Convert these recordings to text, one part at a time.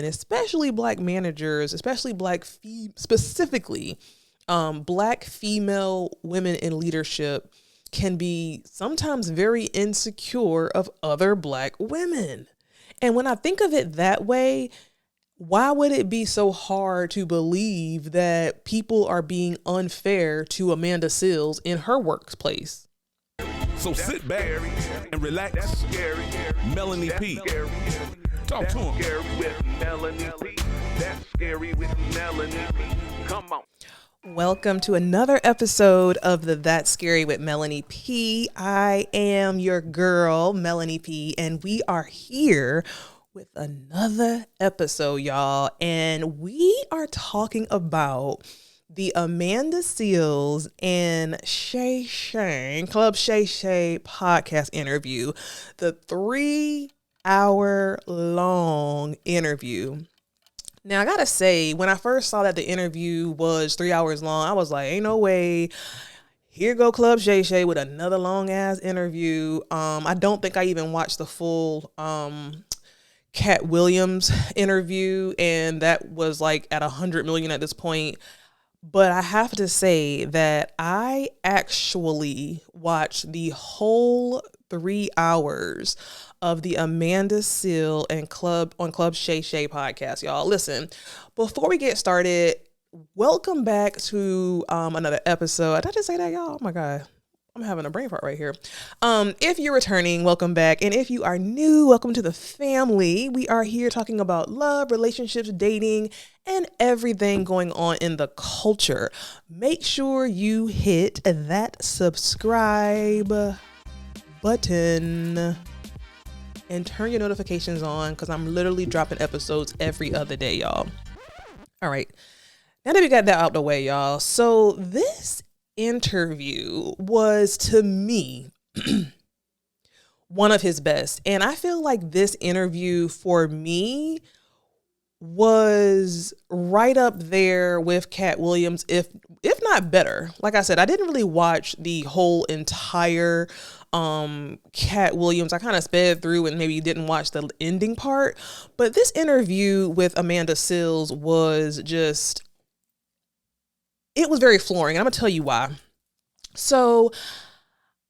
and especially black managers, especially specifically black female women in leadership can be sometimes very insecure of other black women. And when I think of it that way, why would it be so hard to believe that people are being unfair to Amanda Seales in her workplace? So sit back and relax. Melanie P. Talk to him. Scary with Melanie P. That's scary with Melanie P. Come on. Welcome to another episode of the That's Scary with Melanie P. I am your girl, Melanie P, and we are here with another episode, y'all. And we are talking about the Amanda Seales and Club Shay Shay podcast interview, the 3-hour long interview. Now, I gotta say, when I first saw that the interview was 3 hours long, I was like, ain't no way. Here go Club Shay Shay with another long ass interview. I don't think I even watched the full Cat Williams interview, and that was like at 100 million at this point. But I have to say that I actually watched the whole 3 hours of the Amanda Seales and Club Shay Shay podcast, y'all. Listen, before we get started, welcome back to another episode. Did I just say that, y'all? Oh my God. I'm having a brain fart right here. If you're returning, welcome back. And if you are new, welcome to the family. We are here talking about love, relationships, dating, and everything going on in the culture. Make sure you hit that subscribe button and turn your notifications on, because I'm literally dropping episodes every other day, y'all. All right. Now that we got that out the way, y'all. So this interview was, to me, one of his best. And I feel like this interview for me was right up there with Cat Williams, if not better. Like I said, I didn't really watch the whole entire Cat Williams. I kind of sped through and maybe didn't watch the ending part. But this interview with Amanda Seales was just, it was very flooring. And I'm going to tell you why. So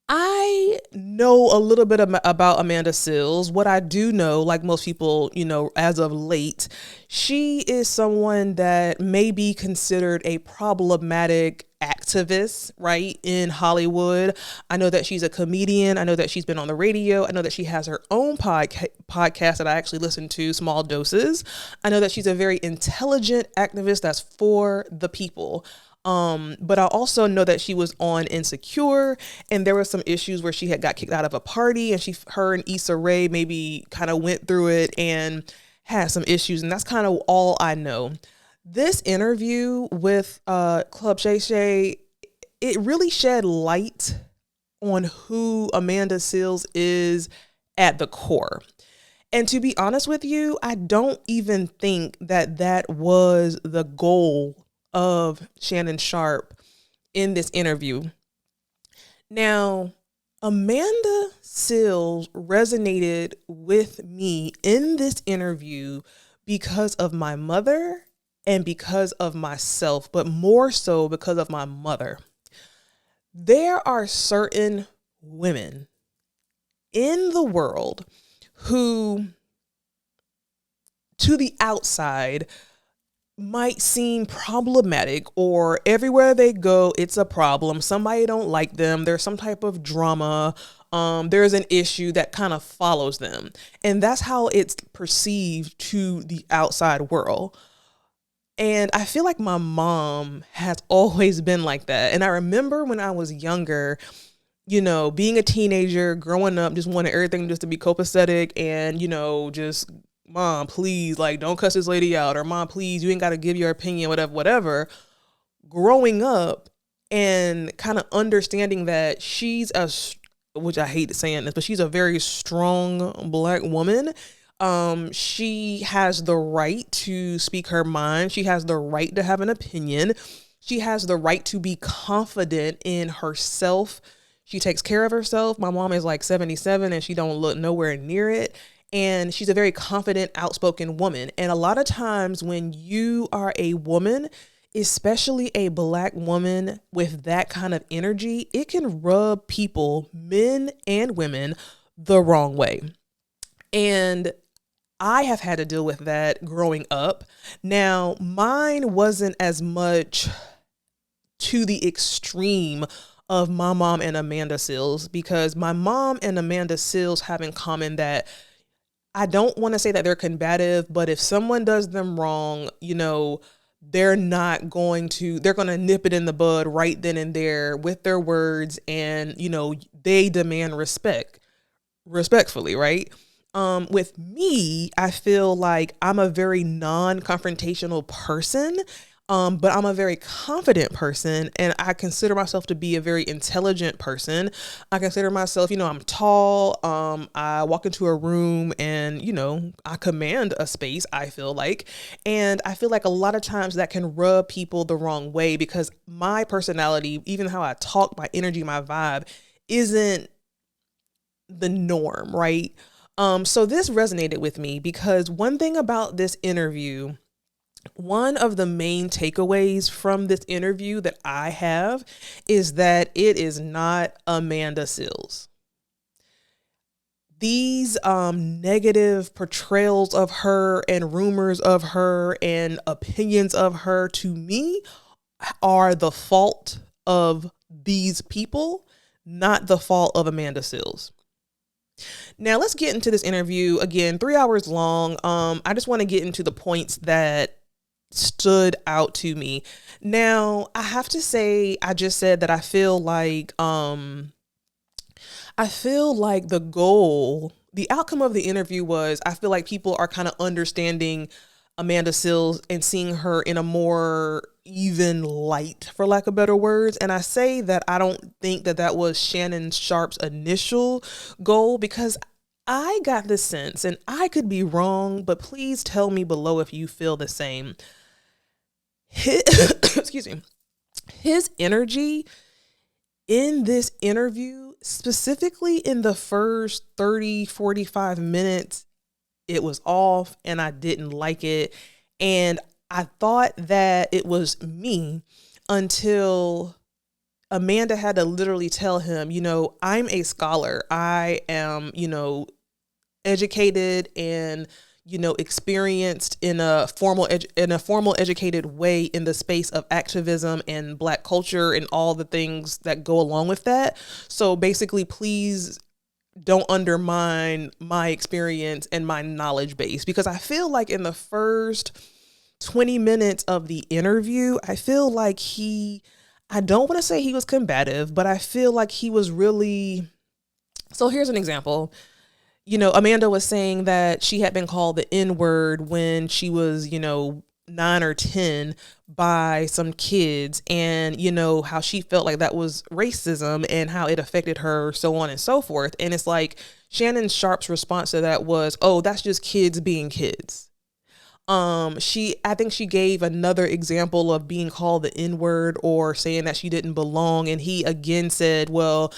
I know a little bit about Amanda Seales. What I do know, like most people, as of late, she is someone that may be considered a problematic activist, right, in Hollywood. I know that she's a comedian. I know that she's been on the radio. I know that she has her own podcast that I actually listen to, Small Doses. I know that she's a very intelligent activist that's for the people. But I also know that she was on Insecure, and there were some issues where she had got kicked out of a party, and her and Issa Rae maybe kind of went through it and had some issues. And that's kind of all I know. This interview with Club Shay Shay, it really shed light on who Amanda Seales is at the core. And to be honest with you, I don't even think that was the goal of Shannon Sharpe in this interview. Now, Amanda Seales resonated with me in this interview because of my mother and because of myself, but more so because of my mother. There are certain women in the world who, to the outside, might seem problematic, or everywhere they go, it's a problem. Somebody don't like them. There's some type of drama. There's an issue that kind of follows them. And that's how it's perceived to the outside world. And I feel like my mom has always been like that. And I remember when I was younger, being a teenager, growing up, just wanted everything just to be copacetic and, just, Mom, please, don't cuss this lady out, or Mom, please, you ain't got to give your opinion, whatever. Growing up and kind of understanding that she's which I hate saying this, but she's a very strong Black woman. She has the right to speak her mind. She has the right to have an opinion. She has the right to be confident in herself. She takes care of herself. My mom is 77 and she don't look nowhere near it. and she's a very confident, outspoken woman. And a lot of times when you are a woman, especially a Black woman with that kind of energy, it can rub people, men and women, the wrong way. And I have had to deal with that growing up. Now, mine wasn't as much to the extreme of my mom and Amanda Seales, because my mom and Amanda Seales have in common that I don't want to say that they're combative, but if someone does them wrong, they're going to nip it in the bud right then and there with their words, and, they demand respectfully, right? With me, I feel like I'm a very non-confrontational person, but I'm a very confident person, and I consider myself to be a very intelligent person. I consider myself, I'm tall. I walk into a room and, I command a space, I feel like. And I feel like a lot of times that can rub people the wrong way, because my personality, even how I talk, my energy, my vibe isn't the norm, right? So this resonated with me because one thing about this interview, one of the main takeaways from this interview that I have is that it is not Amanda Seales. These negative portrayals of her and rumors of her and opinions of her, to me, are the fault of these people, not the fault of Amanda Seales. Now let's get into this interview. Again, 3 hours long. I just want to get into the points that stood out to me. Now, I have to say, I just said that I feel like the outcome of the interview was, I feel like people are kind of understanding Amanda Seales and seeing her in a more even light, for lack of better words. And I say that I don't think that was Shannon Sharpe's initial goal, because I got the sense, and I could be wrong, but please tell me below if you feel the same. Excuse me. His energy in this interview, specifically in the first 30, 45 minutes, it was off and I didn't like it. And I thought that it was me until Amanda had to literally tell him, I'm a scholar. I am, educated and, experienced in a formal educated way in the space of activism and Black culture and all the things that go along with that. So basically, please don't undermine my experience and my knowledge base, because I feel like in the first 20 minutes of the interview, I feel like I don't want to say he was combative, but I feel like he was really, so here's an example. Amanda was saying that she had been called the N-word when she was, 9 or 10 by some kids, and, how she felt like that was racism and how it affected her, so on and so forth. And it's like Shannon Sharpe's response to that was, oh, that's just kids being kids. I think she gave another example of being called the N-word or saying that she didn't belong. And he again said, well,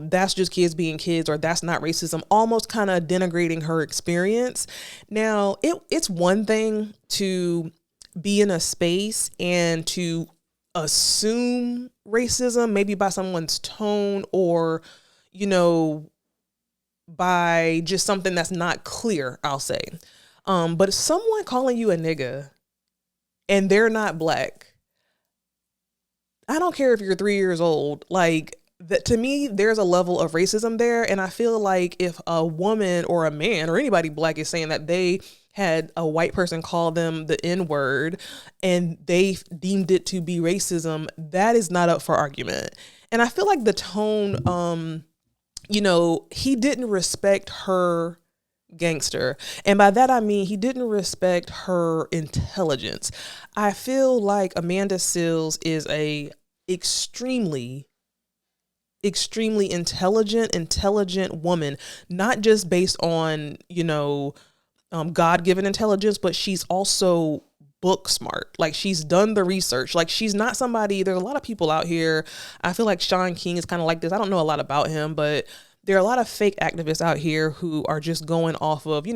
that's just kids being kids, or that's not racism, almost kind of denigrating her experience. Now, it's one thing to be in a space and to assume racism, maybe by someone's tone or, by just something that's not clear, I'll say. But someone calling you a nigga and they're not Black, I don't care if you're 3 years old, like that, to me, there's a level of racism there. And I feel like if a woman or a man or anybody Black is saying that they had a white person call them the N-word and they deemed it to be racism, that is not up for argument. And I feel like the tone, he didn't respect her gangster. And by that, I mean, he didn't respect her intelligence. I feel like Amanda Seales is a extremely intelligent woman, not just based on, God-given intelligence, but she's also book smart. Like, she's done the research. Like, she's not somebody, there's a lot of people out here. I feel like Sean King is kind of like this. I don't know a lot about him, but there are a lot of fake activists out here who are just going off of,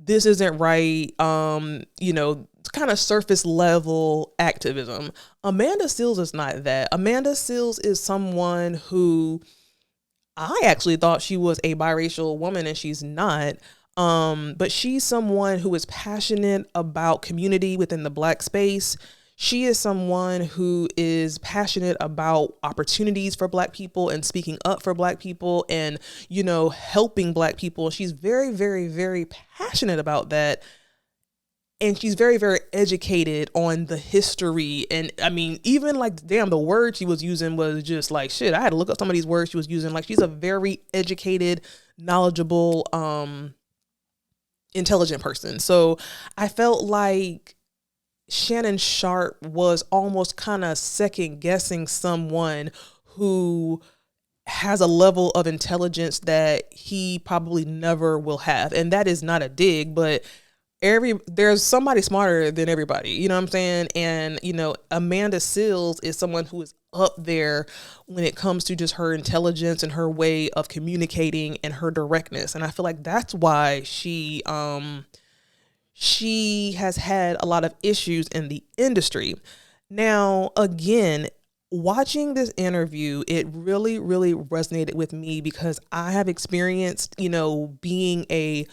this isn't right, kind of surface level activism. Amanda Seales is not that. Amanda Seales is someone who I actually thought she was a biracial woman, and she's not. But she's someone who is passionate about community within the Black space. She is someone who is passionate about opportunities for Black people and speaking up for Black people and, helping Black people. She's very, very, very passionate about that. And she's very, very educated on the history. And I mean, even like, damn, the word she was using was just like, shit, I had to look up some of these words she was using. Like, she's a very educated, knowledgeable, intelligent person. So I felt like Shannon Sharpe was almost kind of second guessing someone who has a level of intelligence that he probably never will have. And that is not a dig, but there's somebody smarter than everybody, you know what I'm saying? And, Amanda Seales is someone who is up there when it comes to just her intelligence and her way of communicating and her directness. And I feel like that's why she has had a lot of issues in the industry. Now, again, watching this interview, it really, really resonated with me because I have experienced, being a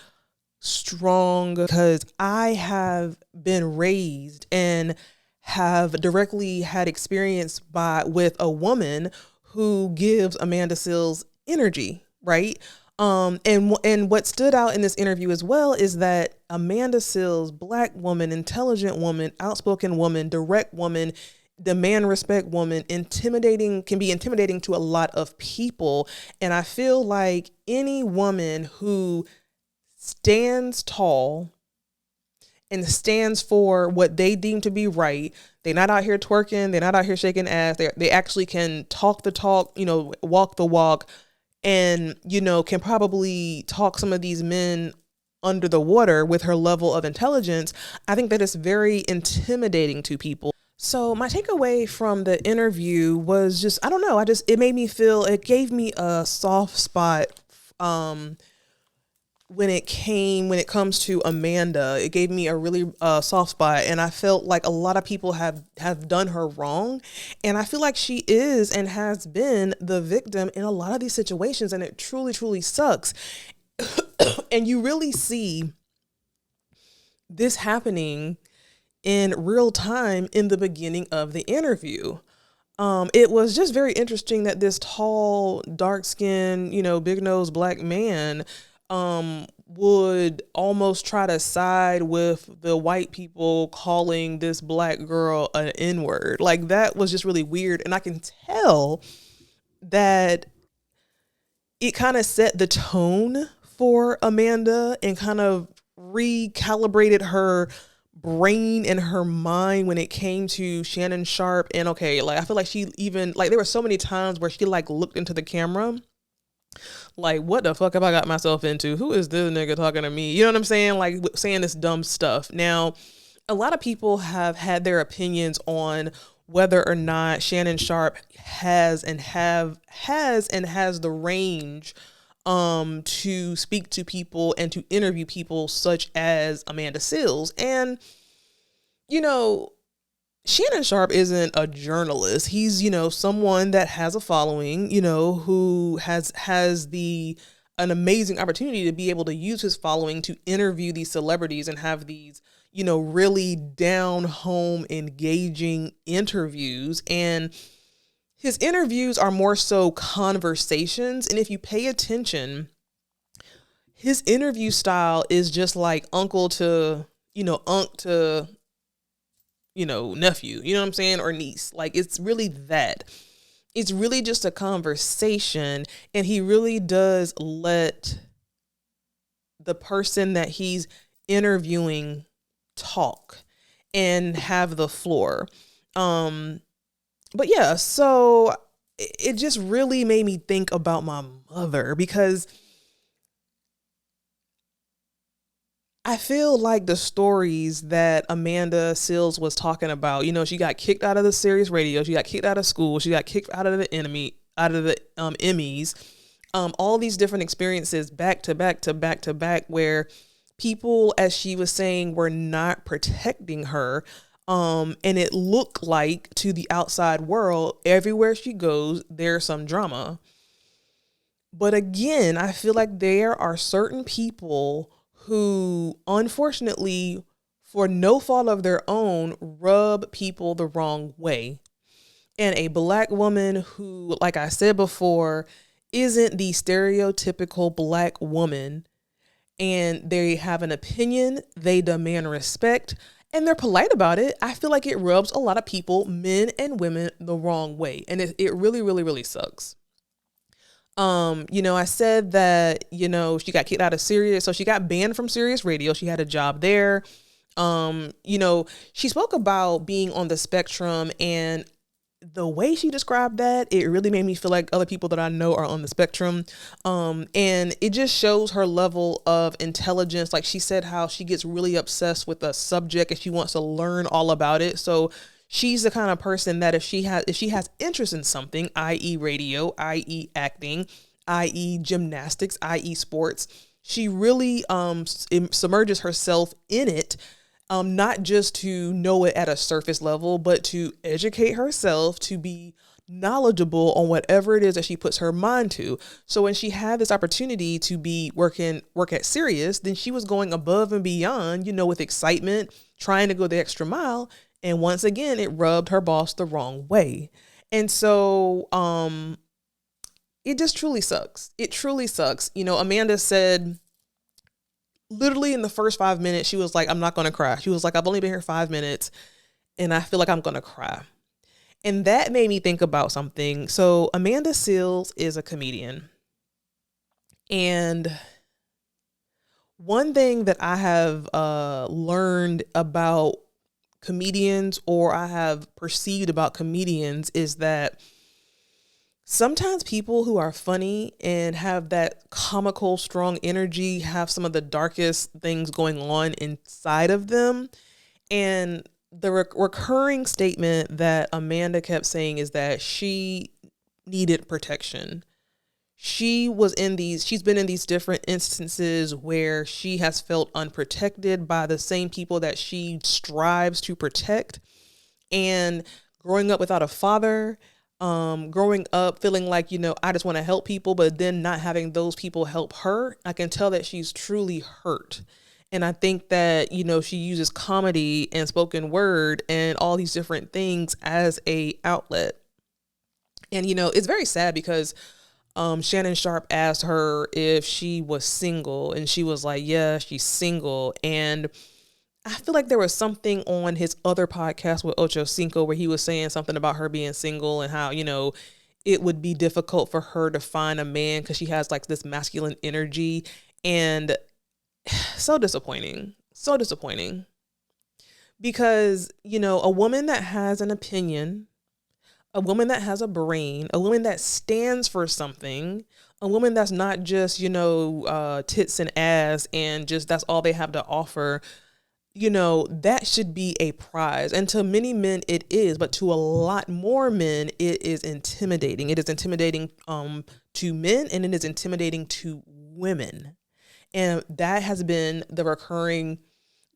strong, because I have been raised and have directly had experience with a woman who gives Amanda Seales energy, right? And what stood out in this interview as well is that Amanda Seales, Black woman, intelligent woman, outspoken woman, direct woman, demand respect woman, can be intimidating to a lot of people. And I feel like any woman who stands tall and stands for what they deem to be right. They're not out here twerking. They're not out here shaking ass. They actually can talk the talk, walk the walk, and, can probably talk some of these men under the water with her level of intelligence. I think that it's very intimidating to people. So my takeaway from the interview was just, I don't know. It gave me a soft spot, when it comes to Amanda. It gave me a really soft spot, and I felt like a lot of people have done her wrong, and I feel like she is and has been the victim in a lot of these situations, and it truly, truly sucks. And you really see this happening in real time in the beginning of the interview. It was just very interesting that this tall, dark-skinned, big-nosed Black man would almost try to side with the white people calling this Black girl an N-word. Like, that was just really weird. And I can tell that it kind of set the tone for Amanda and kind of recalibrated her brain and her mind when it came to Shannon Sharpe. And okay, like, I feel like she even, like, there were so many times where she like looked into the camera like, what the fuck have I got myself into? Who is this nigga talking to me? You know what I'm saying? Like, saying this dumb stuff. Now, a lot of people have had their opinions on whether or not Shannon Sharpe has the range to speak to people and to interview people such as Amanda Seales. And, Shannon Sharpe isn't a journalist. He's, someone that has a following, who has an amazing opportunity to be able to use his following to interview these celebrities and have these, really down home, engaging interviews. And his interviews are more so conversations. And if you pay attention, his interview style is just like uncle to nephew, you know what I'm saying? Or niece. Like, it's really that. It's really just a conversation. And he really does let the person that he's interviewing talk and have the floor. But yeah, so it just really made me think about my mother, because I feel like the stories that Amanda Seales was talking about, she got kicked out of the Sirius radio, she got kicked out of school, she got kicked out of the Emmys. all these different experiences back to back to back to back where people, as she was saying, were not protecting her. And it looked like to the outside world, everywhere she goes, there's some drama. But again, I feel like there are certain people who, unfortunately, for no fault of their own, rub people the wrong way. And a Black woman who, like I said before, isn't the stereotypical Black woman, and they have an opinion, they demand respect, and they're polite about it, I feel like it rubs a lot of people, men and women, the wrong way. And it really, really, really sucks. I said that, she got kicked out of Sirius. So she got banned from Sirius Radio. She had a job there. She spoke about being on the spectrum, and the way she described that, it really made me feel like other people that I know are on the spectrum. And it just shows her level of intelligence. Like she said, how she gets really obsessed with a subject and she wants to learn all about it. So she's the kind of person that if she has interest in something, i.e. radio, i.e. acting, i.e. gymnastics, i.e. sports, she really submerges herself in it. Not just to know it at a surface level, but to educate herself, to be knowledgeable on whatever it is that she puts her mind to. So when she had this opportunity to work at Sirius, then she was going above and beyond, with excitement, trying to go the extra mile. And once again, it rubbed her boss the wrong way. And so it just truly sucks. It truly sucks. Amanda said, literally in the first 5 minutes, she was like, I'm not going to cry. She was like, I've only been here 5 minutes and I feel like I'm going to cry. And that made me think about something. So Amanda Seales is a comedian. And one thing that I have learned about comedians, or I have perceived about comedians, is that sometimes people who are funny and have that comical, strong energy have some of the darkest things going on inside of them. And the recurring statement that Amanda kept saying is that she needed protection. She's been in these different instances where she has felt unprotected by the same people that she strives to protect. And growing up without a father, growing up feeling like, I just want to help people, but then not having those people help her, I can tell that she's truly hurt. And I think that, she uses comedy and spoken word and all these different things as a outlet. And, it's very sad because Shannon Sharpe asked her if she was single, and she was like, yeah, she's single. And I feel like there was something on his other podcast with Ocho Cinco where he was saying something about her being single and how, it would be difficult for her to find a man because she has like this masculine energy. And so disappointing because, a woman that has an opinion, a woman that has a brain, a woman that stands for something, a woman that's not just, tits and ass and just that's all they have to offer, that should be a prize. And to many men it is, but to a lot more men it is intimidating. It is intimidating to men, and it is intimidating to women. And that has been the recurring,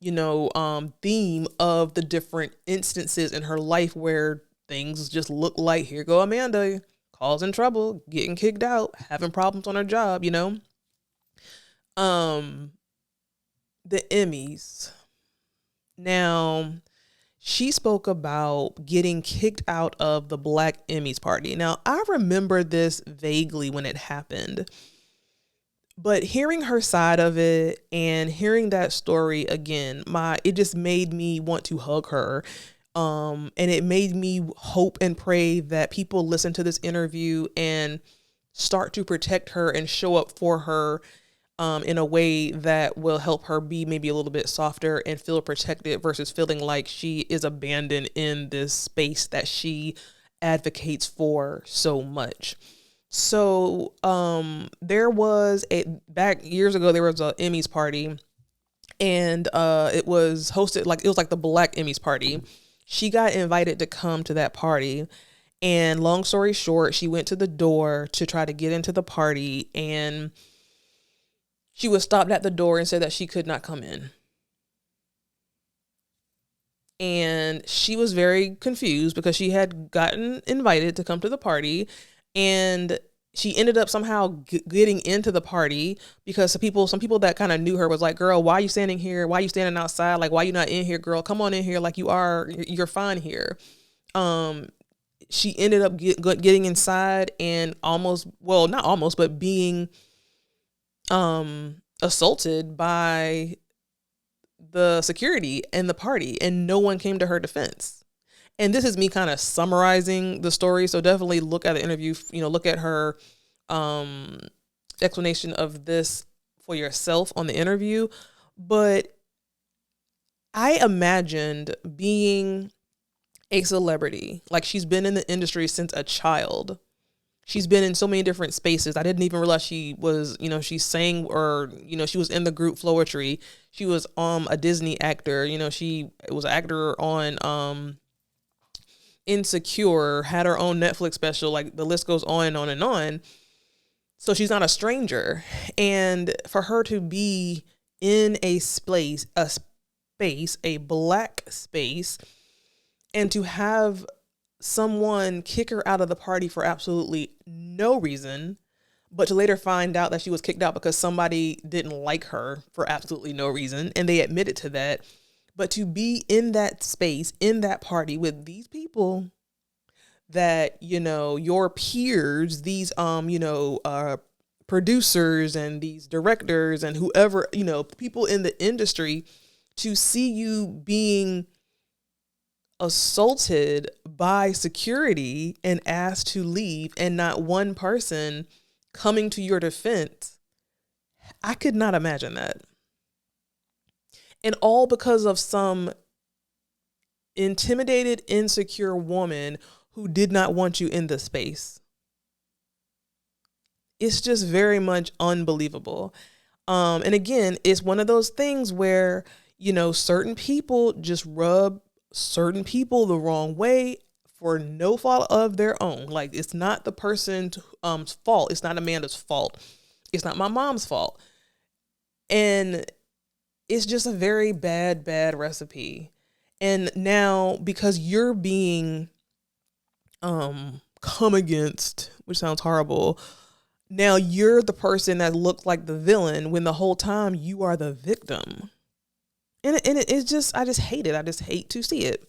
theme of the different instances in her life where things just look like, here go Amanda, causing trouble, getting kicked out, having problems on her job, The Emmys. Now, she spoke about getting kicked out of the Black Emmys party. Now, I remember this vaguely when it happened, but hearing her side of it and hearing that story again, it just made me want to hug her. And it made me hope and pray that people listen to this interview and start to protect her and show up for her in a way that will help her be maybe a little bit softer and feel protected versus feeling like she is abandoned in this space that she advocates for so much. So there was back years ago, there was a Emmys party, and it was hosted it was like the Black Emmys party. She got invited to come to that party, And long story short, she went to the door to try to get into the party, and she was stopped at the door and said that she could not come in. And she was very confused because she had gotten invited to come to the party, and she ended up somehow getting into the party because some people that kind of knew her was like, girl, why are you standing here? Why are you standing outside? Like, why are you not in here, girl? Come on in here. Like, you're fine here. She ended up getting inside and not almost, but being assaulted by the security in the party, and no one came to her defense. And this is me kind of summarizing the story, so definitely look at the interview, look at her explanation of this for yourself on the interview. But I imagined being a celebrity. Like, she's been in the industry since a child. She's been in so many different spaces. I didn't even realize she was, she sang, or, she was in the group Floetry. She was a Disney actor. She was an actor on Insecure, had her own Netflix special. Like, the list goes on and on and on. So she's not a stranger. And for her to be in a black space, and to have someone kick her out of the party for absolutely no reason, but to later find out that she was kicked out because somebody didn't like her for absolutely no reason, and they admitted to that. But to be in that space, in that party with these people that, your peers, these, producers and these directors and whoever, people in the industry, to see you being assaulted by security and asked to leave, and not one person coming to your defense, I could not imagine that. And all because of some intimidated, insecure woman who did not want you in the space. It's just very much unbelievable. And again, it's one of those things where, certain people just rub certain people the wrong way for no fault of their own. Like, it's not the person's fault. It's not Amanda's fault. It's not my mom's fault. And it's just a very bad recipe. And now, because you're being come against, which sounds horrible, now you're the person that looked like the villain when the whole time you are the victim. And it's just, I just hate it. I just hate to see it.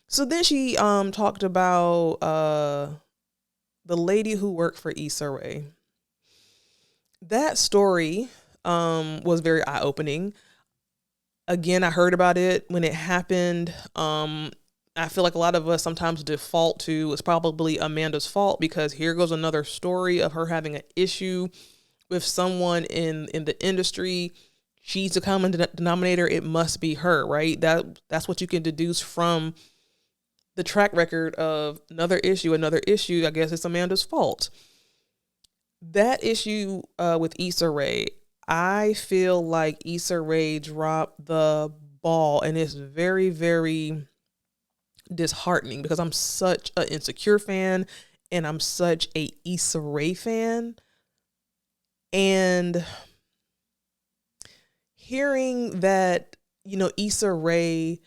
So then she talked about the lady who worked for Issa Rae. That story was very eye-opening. Again, I heard about it when it happened. I feel like a lot of us sometimes default to it's probably Amanda's fault, because here goes another story of her having an issue with someone in the industry. She's the common denominator. It must be her, right? That's what you can deduce from the track record of another issue. I guess it's Amanda's fault. That issue with Issa Rae, I feel like Issa Rae dropped the ball, and it's very, very disheartening because I'm such an Insecure fan and I'm such a Issa Rae fan. And hearing that, Issa Rae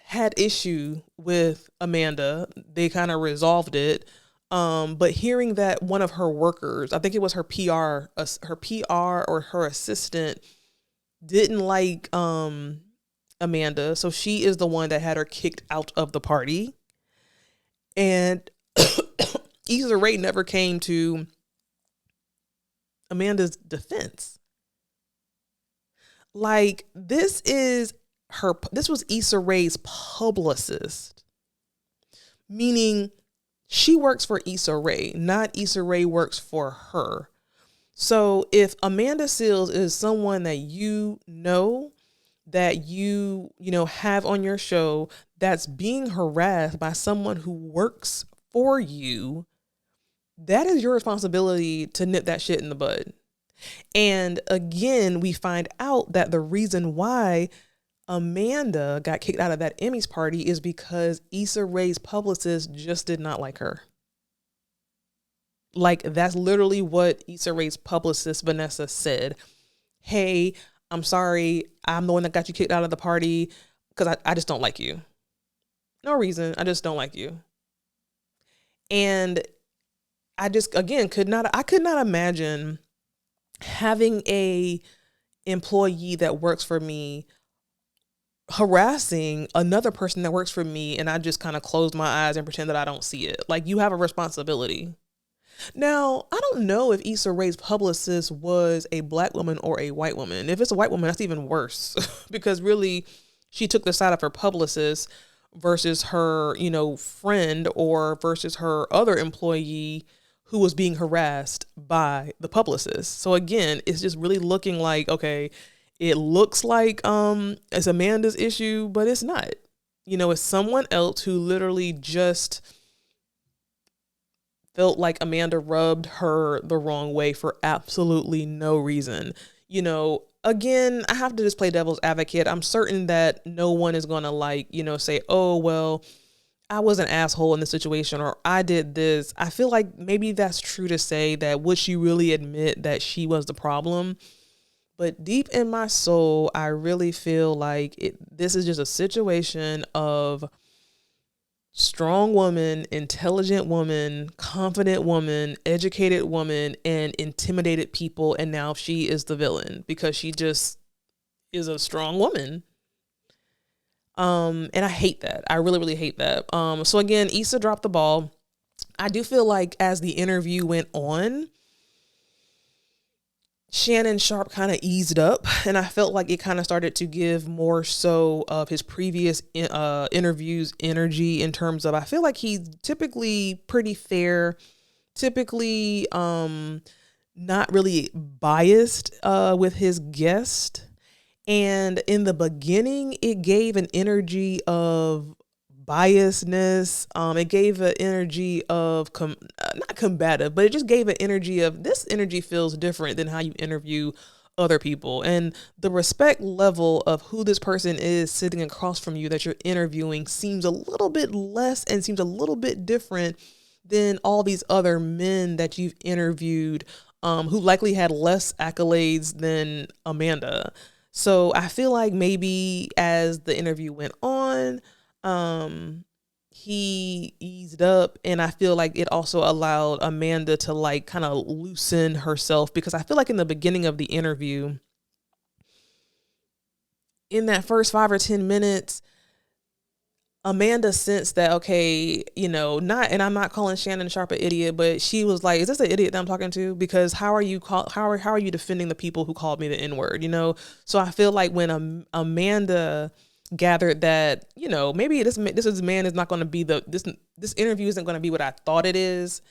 had issue with Amanda, they kind of resolved it. But hearing that one of her workers, I think it was her PR or her assistant, didn't like Amanda, so she is the one that had her kicked out of the party. And Issa Rae never came to Amanda's defense. Like, this was Issa Rae's publicist, meaning she works for Issa Rae, not Issa Rae works for her. So if Amanda Seales is someone that that you have on your show that's being harassed by someone who works for you, that is your responsibility to nip that shit in the bud. And again, we find out that the reason why Amanda got kicked out of that Emmys party is because Issa Rae's publicist just did not like her. Like, that's literally what Issa Rae's publicist, Vanessa, said. Hey, I'm sorry. I'm the one that got you kicked out of the party because I just don't like you. No reason. I just don't like you. And I just, again, could not imagine having a employee that works for me harassing another person that works for me, and I just kind of close my eyes and pretend that I don't see it. Like, you have a responsibility. Now, I don't know if Issa Rae's publicist was a black woman or a white woman. If it's a white woman, that's even worse because really she took the side of her publicist versus her, friend, or versus her other employee who was being harassed by the publicist. So again, it's just really looking like, okay, it looks like it's Amanda's issue, but it's not. It's someone else who literally just felt like Amanda rubbed her the wrong way for absolutely no reason. Again, I have to just play devil's advocate. I'm certain that no one is going to say, oh, well, I was an asshole in this situation, or I did this. I feel like maybe that's true to say that would she really admit that she was the problem? But deep in my soul, I really feel like this is just a situation of strong woman, intelligent woman, confident woman, educated woman, and intimidated people. And now she is the villain because she just is a strong woman. And I hate that. I really, really hate that. So again, Issa dropped the ball. I do feel like as the interview went on, Shannon Sharpe kind of eased up, and I felt like it kind of started to give more so of his previous interviews energy in terms of, I feel like he's typically pretty fair, typically not really biased with his guest. And in the beginning, it gave an energy of biasness. It gave an energy of not combative, but it just gave an energy of, this energy feels different than how you interview other people. And the respect level of who this person is sitting across from you that you're interviewing seems a little bit less and seems a little bit different than all these other men that you've interviewed who likely had less accolades than Amanda. So I feel like maybe as the interview went on, he eased up, and I feel like it also allowed Amanda to kind of loosen herself, because I feel like in the beginning of the interview, in that first 5 or 10 minutes, Amanda sensed that, okay, and I'm not calling Shannon Sharpe an idiot, but she was like, is this an idiot that I'm talking to? Because how are you defending the people who called me the N-word, So I feel like when Amanda gathered that, maybe this man is not going to be this interview isn't going to be what I thought it is,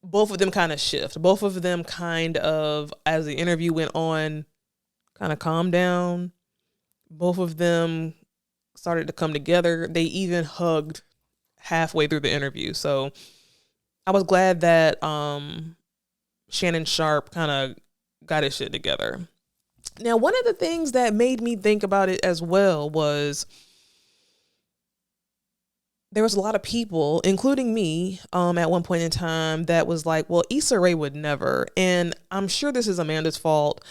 both of them kind of shift. Both of them kind of, as the interview went on, kind of calmed down. Both of them started to come together. They even hugged halfway through the interview. So I was glad that Shannon Sharpe kind of got his shit together. Now, one of the things that made me think about it as well was there was a lot of people, including me, at one point in time that was like, well, Issa Rae would never. And I'm sure this is Amanda's fault.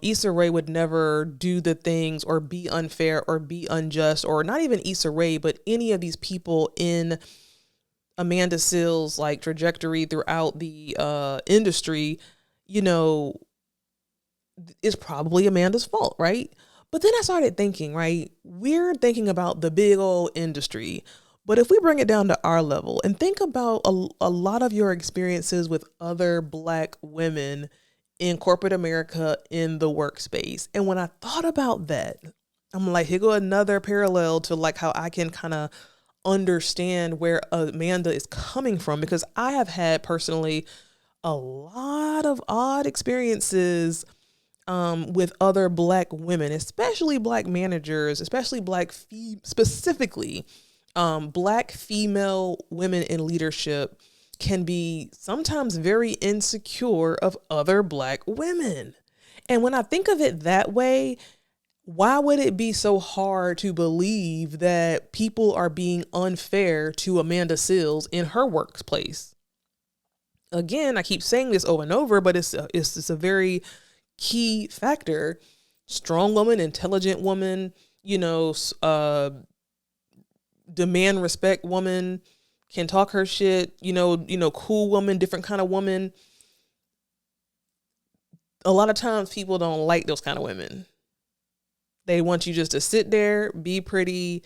Issa Rae would never do the things or be unfair or be unjust, or not even Issa Rae, but any of these people in Amanda Seales' trajectory throughout the industry, is probably Amanda's fault, right? But then I started thinking, right? We're thinking about the big old industry. But if we bring it down to our level and think about a lot of your experiences with other Black women in corporate America in the workspace. And when I thought about that, I'm like, here go another parallel to how I can kind of understand where Amanda is coming from, because I have had personally a lot of odd experiences with other Black women, especially Black managers, especially specifically Black female women in leadership can be sometimes very insecure of other Black women. And when I think of it that way, why would it be so hard to believe that people are being unfair to Amanda Seales in her workplace? Again, I keep saying this over and over, but it's a very key factor. Strong woman, intelligent woman, demand respect woman, can talk her shit, cool woman, different kind of woman. A lot of times people don't like those kind of women. They want you just to sit there, be pretty,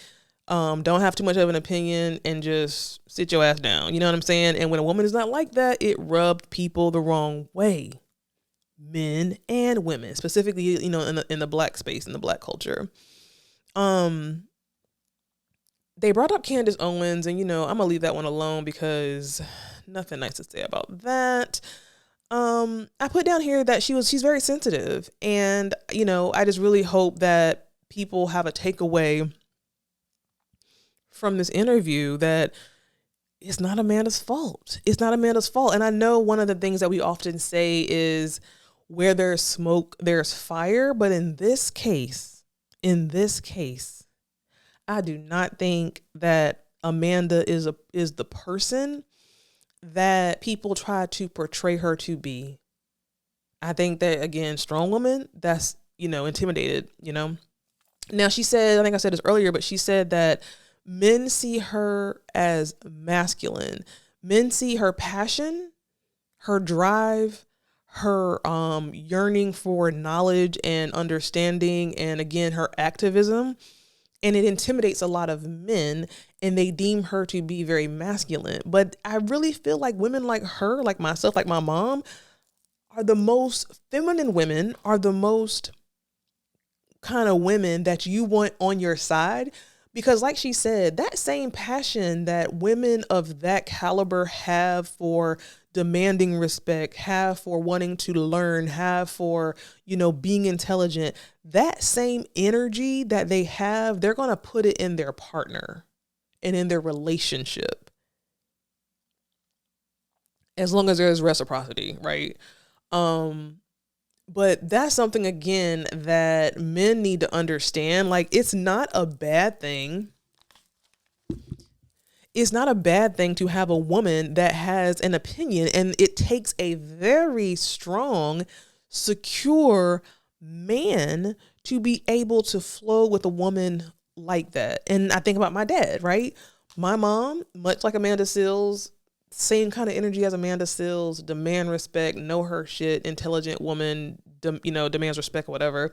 don't have too much of an opinion, and just sit your ass down. You know what I'm saying? And when a woman is not like that, it rubbed people the wrong way. Men and women, specifically, in the black space, in the black culture. They brought up Candace Owens, and I'm gonna leave that one alone because nothing nice to say about that. I put down here that she's very sensitive, and I just really hope that people have a takeaway from this interview that it's not Amanda's fault. It's not Amanda's fault. And I know one of the things that we often say is where there's smoke, there's fire. But in this case, I do not think that Amanda is the person that people try to portray her to be. I think that, again, strong woman, that's, intimidated, Now she said, I think I said this earlier, but she said that men see her as masculine. Men see her passion, her drive, her yearning for knowledge and understanding, and again, her activism. And it intimidates a lot of men, and they deem her to be very masculine. But I really feel like women like her, like myself, like my mom, are the most feminine women, are the most kind of women that you want on your side. Because like she said, that same passion that women of that caliber have for demanding respect, have for wanting to learn, have for, being intelligent, that same energy that they have, they're going to put it in their partner and in their relationship. As long as there's reciprocity, right? But that's something, again, that men need to understand. Like, it's not a bad thing. It's not a bad thing to have a woman that has an opinion, and it takes a very strong, secure man to be able to flow with a woman like that. And I think about my dad, right? My mom, much like Amanda Seales, same kind of energy as Amanda Seales, demand respect, know her shit, intelligent woman, demands respect or whatever.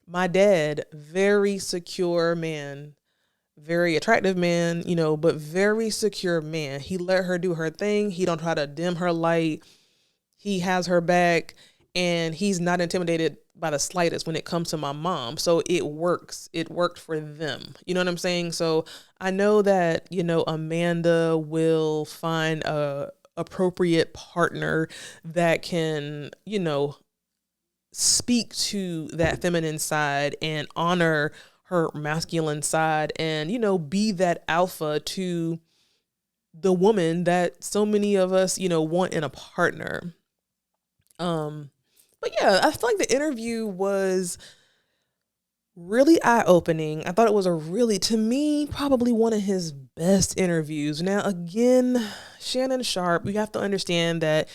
My dad, very secure man, very attractive man, but very secure man. He let her do her thing. He don't try to dim her light. He has her back, and he's not intimidated by the slightest when it comes to my mom. So it works. It worked for them. You know what I'm saying? So I know that, Amanda will find a appropriate partner that can, speak to that feminine side and honor her masculine side and, be that alpha to the woman that so many of us, want in a partner. But yeah, I feel like the interview was really eye-opening. I thought it was to me, probably one of his best interviews. Now, again, Shannon Sharpe, we have to understand that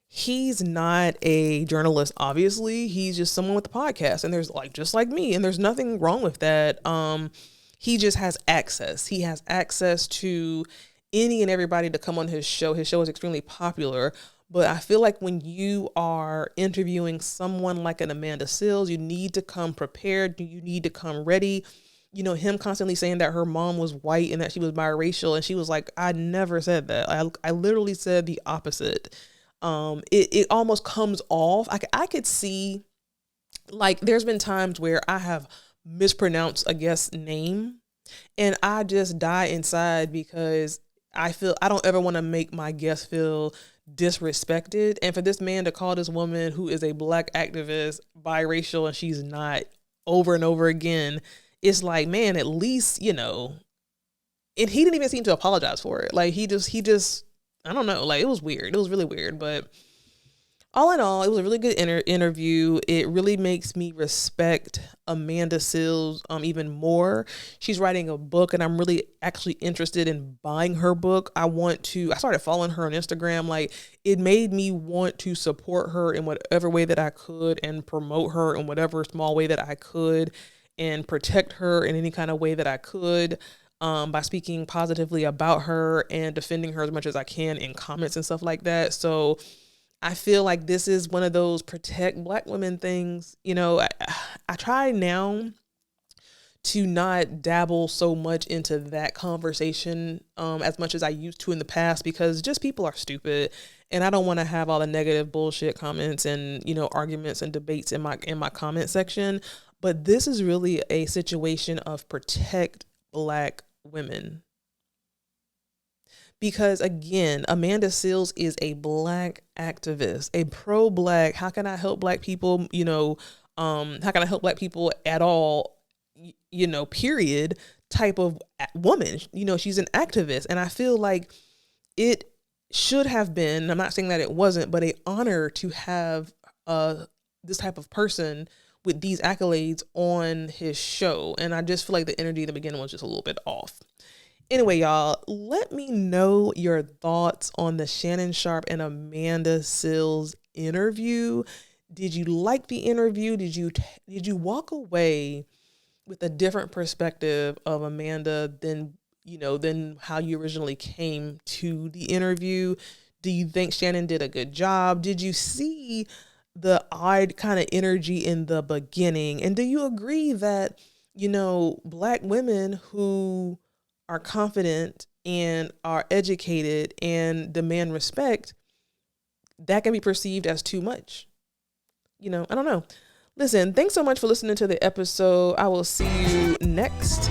he's not a journalist, obviously. He's just someone with a podcast, and there's just like me, and there's nothing wrong with that. He just has access. He has access to any and everybody to come on his show. His show is extremely popular. But I feel like when you are interviewing someone like an Amanda Seales, you need to come prepared. You need to come ready. Him constantly saying that her mom was white and that she was biracial. And she was like, I never said that. I literally said the opposite. It almost comes off. I could see, like, there's been times where I have mispronounced a guest's name and I just die inside because I don't ever want to make my guest feel disrespected. And for this man to call this woman who is a black activist biracial and she's not, over and over again, it's like, man, at least, and he didn't even seem to apologize for it. Like he just I don't know, like it was weird. It was really weird. But all in all, it was a really good interview. It really makes me respect Amanda Seales even more. She's writing a book, and I'm really actually interested in buying her book. I started following her on Instagram. Like, it made me want to support her in whatever way that I could and promote her in whatever small way that I could and protect her in any kind of way that I could. By speaking positively about her and defending her as much as I can in comments and stuff like that. So I feel like this is one of those protect Black women things. You know, I try now to not dabble so much into that conversation as much as I used to in the past, because just people are stupid, and I don't want to have all the negative bullshit comments and, you know, arguments and debates in my comment section. But this is really a situation of protect Black women. Because again, Amanda Seales is a Black activist, a pro-Black. How can I help Black people? You know, how can I help Black people at all? You know, period. Type of woman. You know, she's an activist, and I feel like it should have been. I'm not saying that it wasn't, but an honor to have this type of person with these accolades on his show. And I just feel like the energy in the beginning was just a little bit off. Anyway, y'all, let me know your thoughts on the Shannon Sharpe and Amanda Seales interview. Did you like the interview? Did you walk away with a different perspective of Amanda than how you originally came to the interview? Do you think Shannon did a good job? Did you see the odd kind of energy in the beginning? And do you agree that, you know, Black women who are confident and are educated and demand respect, that can be perceived as too much? You know, I don't know. Listen, thanks so much for listening to the episode. I will see you next